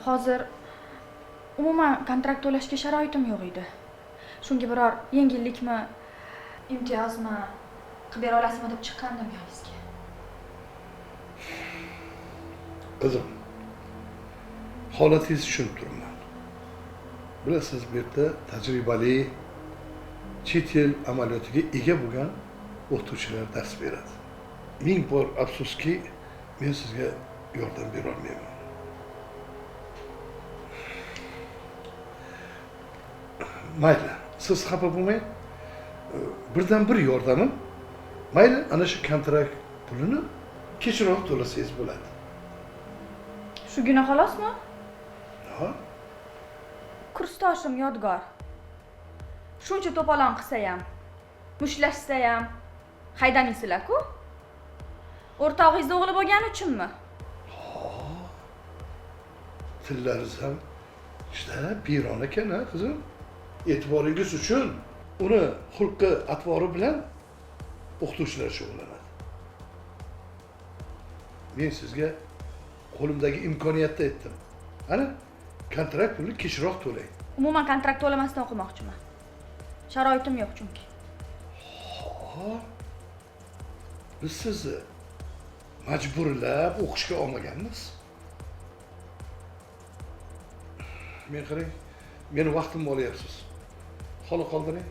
hozir umuman kontrakt to'lashga sharoitim yo'q edi. Shunga biror yengillikmi, imtiyozmi qilib bera olasizmi deb chiqqandim yoningizga. Qizim, holatingizni tushunib turibman. Bilasiz, bu yerda tajribali chet el amaliyotiga ega bo'lgan o'qituvchilar dars beradi. Ming bor afsuski, men sizga yordam bera olmayman. Mayli, siz xafa bo'lmang. Birdan bir yordamim, mayli ana shu kontrakt pulini kechroq to'lasangiz bo'ladi. Shugina xolosmi? Ha? Kursdoshim Yodgor. Shuncha to'polon qilsa ham, mushlashsa ham haydamaysizlar-ku? O'rtog'ingiz o'g'li bo'lgani uchunmi? Tillaringiz ham juda biyron ekan, ha, qizim. E'tiboringiz uchun uni xulqi, atvori bilan o'qituvchilar shug'ullanadi. Men sizga qo'limdagi imkoniyatda aytdim. Ana, kontrakt pulini kechroq to'lang. Umuman kontrakt to'lamasdan o'qimoqchiman. Sharoitim yo'q chunki. Biz sizni majburlab o'qishga olmaganmiz. Men qarang, meni vaqtimni olyapsiz. Xola qoldiring.